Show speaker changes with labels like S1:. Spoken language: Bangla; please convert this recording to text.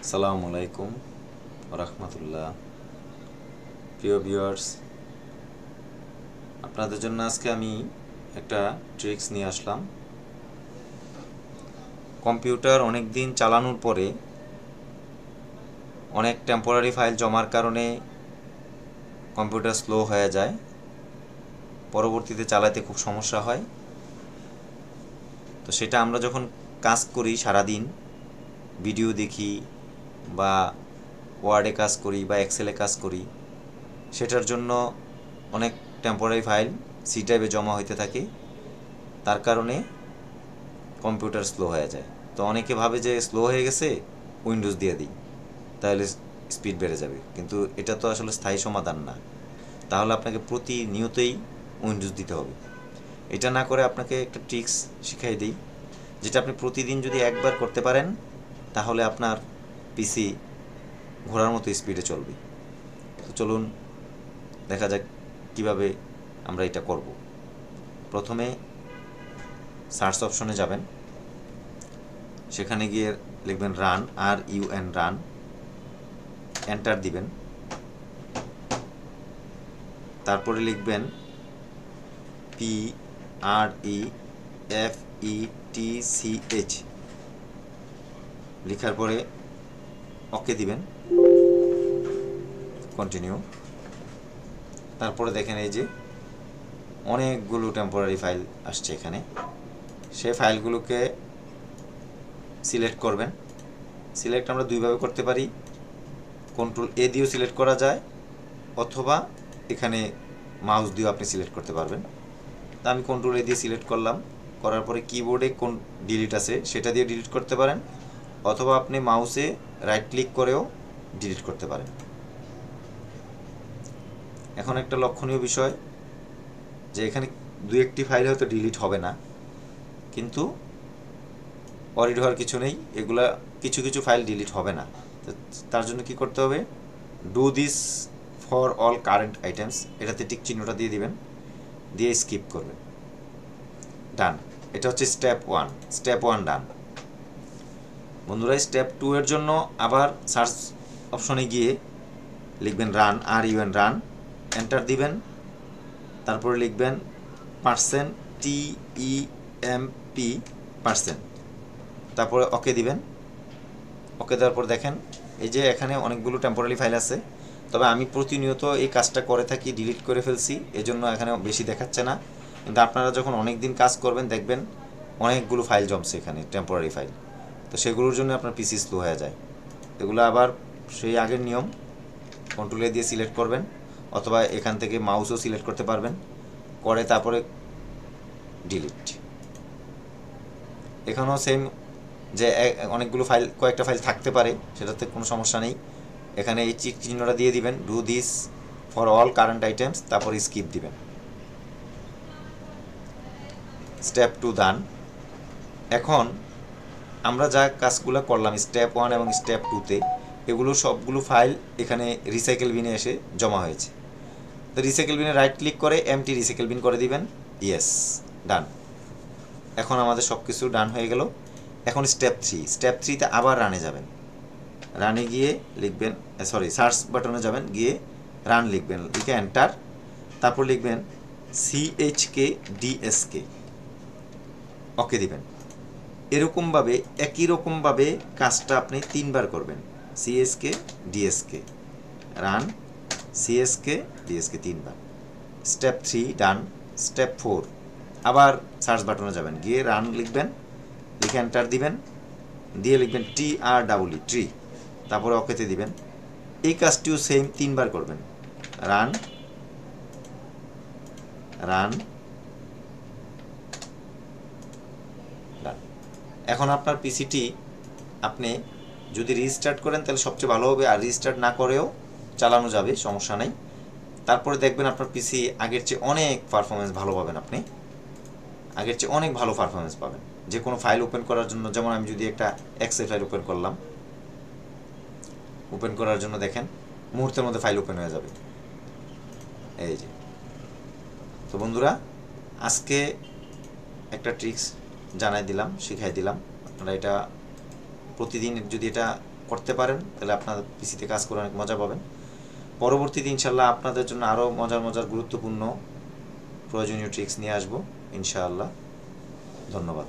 S1: আসসালামু আলাইকুম রাহমাতুল্লাহ। প্রিয় ভিউয়ার্স, আপনাদের জন্য আজকে আমি একটা ট্রিক্স নিয়ে আসলাম। কম্পিউটার অনেক দিন চালানোর পরে অনেক টেম্পোরারি ফাইল জমার কারণে কম্পিউটার স্লো হয়ে যায়, পরবর্তীতে চালাতে খুব সমস্যা হয়। তো সেটা আমরা যখন কাজ করি, সারাদিন ভিডিও দেখি বা ওয়ার্ডে কাজ করি বা এক্সেলে কাজ করি, সেটার জন্য অনেক টেম্পোরারি ফাইল সি ড্রাইভে জমা হইতে থাকে, তার কারণে কম্পিউটার স্লো হয়ে যায়। তো অনেকে ভাবে যে স্লো হয়ে গেছে, উইন্ডোজ দিয়ে দিই, তাহলে স্পিড বেড়ে যাবে, কিন্তু এটা তো আসলে স্থায়ী সমাধান না। তাহলে আপনাকে প্রতিনিয়তই উইন্ডোজ দিতে হবে। এটা না করে আপনাকে একটা ট্রিক্স শিখাই দিই, যেটা আপনি প্রতিদিন যদি একবার করতে পারেন, তাহলে আপনার পিসি ঘোড়ার মতো স্পিডে চলবে। তো চলুন দেখা যাক কিভাবে আমরা এটা করব। প্রথমে সার্চ অপশনে যাবেন, সেখানে গিয়ে লিখবেন রান, RUN রান, এন্টার দিবেন। তারপরে লিখবেন PREFETCH, লেখার পরে ওকে দিবেন, কন্টিনিউ। তারপরে দেখেন এই যে অনেকগুলো টেম্পোরারি ফাইল আসছে এখানে। সেই ফাইলগুলোকে সিলেক্ট করবেন। সিলেক্ট আমরা দুইভাবে করতে পারি, Ctrl+A দিয়েও সিলেক্ট করা যায়, অথবা এখানে মাউস দিয়েও আপনি সিলেক্ট করতে পারবেন। তা আমি Ctrl+A দিয়ে সিলেক্ট করলাম। করার পরে কিবোর্ডে কোন ডিলিট আছে সেটা দিয়ে ডিলিট করতে পারেন, অথবা আপনি মাউসে রাইট ক্লিক করেও ডিলিট করতে পারেন। এখন একটা লক্ষণীয় বিষয়, যে এখানে দু একটি ফাইল হয়তো ডিলিট হবে না, কিন্তু অরিড হওয়ার কিছু নেই, এগুলা কিছু কিছু ফাইল ডিলিট হবে না। তার জন্য কি করতে হবে, do this for all current items, এটাতে টিক চিহ্নটা দিয়ে দিবেন, দিয়ে স্কিপ করবেন। ডান। এটা হচ্ছে স্টেপ 1। স্টেপ 1 ডান। বন্ধুরা, স্টেপ 2 এর জন্য আবার সার্চ অপশনে গিয়ে লিখবেন রান, RUN রান, এন্টার দিবেন। তারপরে লিখবেন %TEMP%, তারপরে ওকে দিবেন। ওকে দেওয়ার পর দেখেন এই যে এখানে অনেকগুলো টেম্পোরারি ফাইল আছে, তবে আমি প্রতিনিয়ত এই কাজটা করে থাকি, ডিলিট করে ফেলছি, এজন্য এখানে বেশি দেখাচ্ছে না। কিন্তু আপনারা যখন অনেক দিন কাজ করবেন, দেখবেন অনেকগুলো ফাইল জমছে এখানে, টেম্পোরারি ফাইল। তো সেগুলোর জন্য আপনার পিসি স্লো হয়ে যায়। এগুলো আবার সেই আগের নিয়ম, Ctrl+A দিয়ে সিলেক্ট করবেন, অথবা এখান থেকে মাউসও সিলেক্ট করতে পারবেন, করে তারপরে ডিলিট। এখানেও সেম, যে অনেকগুলো ফাইল, কয়েকটা ফাইল থাকতে পারে, সেটাতে কোনো সমস্যা নেই। এখানে এই চিহ্নটা দিয়ে দিবেন, do this for all current items, তারপর স্কিপ দিবেন। স্টেপ 2 ডান। এখন আমরা যা কাজগুলো করলাম স্টেপ 1 এবং স্টেপ 2তে, এগুলো সবগুলো ফাইল এখানে রিসাইকেল বিনে এসে জমা হয়েছে। তো রিসাইকেল বিনে রাইট ক্লিক করে এমটি রিসাইকেল বিন করে দিবেন, ইয়েস, ডান। এখন আমাদের সব কিছু ডান হয়ে গেল। এখন স্টেপ 3। স্টেপ 3তে আবার রানে যাবেন। রানে গিয়ে লিখবেন, সার্চ বাটনে যাবেন, গিয়ে রান লিখবেন, লিখে এন্টার। তারপর লিখবেন CHKDSK, ওকে দিবেন। এরকমভাবে একই রকমভাবে কাজটা আপনি 3বার করবেন। CHKDSK run, CHKDSK 3বার। স্টেপ 3 ডান। স্টেপ 4 আবার সার্চ বাটনে যাবেন, গিয়ে রান লিখবেন, লিখে এন্টার দিবেন, দিয়ে লিখবেন TREE ট্রি, তারপরে ওকেতে দিবেন। এই কাজটিও সেম 3বার করবেন। Run, run, run. এখন আপনার পিসিটি আপনি যদি রিস্টার্ট করেন তাহলে সবচেয়ে ভালো হবে, আর রিস্টার্ট না করেও চালানো যাবে, সমস্যা নেই। তারপরে দেখবেন আপনার পিসি আগের চেয়ে অনেক পারফরমেন্স ভালো পাবেন, আপনি আগের চেয়ে অনেক ভালো পারফরমেন্স পাবেন। যে কোনো ফাইল ওপেন করার জন্য, যেমন আমি যদি একটা এক্সেল ফাইল ওপেন করলাম, ওপেন করার জন্য দেখেন মুহূর্তের মধ্যে ফাইল ওপেন হয়ে যাবে, এই যে। তো বন্ধুরা, আজকে একটা ট্রিক্স জানাই দিলাম, শিখাই দিলাম। আপনারা এটা প্রতিদিন যদি এটা করতে পারেন তাহলে আপনার পিসিতে কাজ করে অনেক মজা পাবেন। পরবর্তীতে ইনশাআল্লাহ আপনাদের জন্য আরও মজার গুরুত্বপূর্ণ প্রয়োজনীয় ট্রিক্স নিয়ে আসবো ইনশাআল্লাহ। ধন্যবাদ।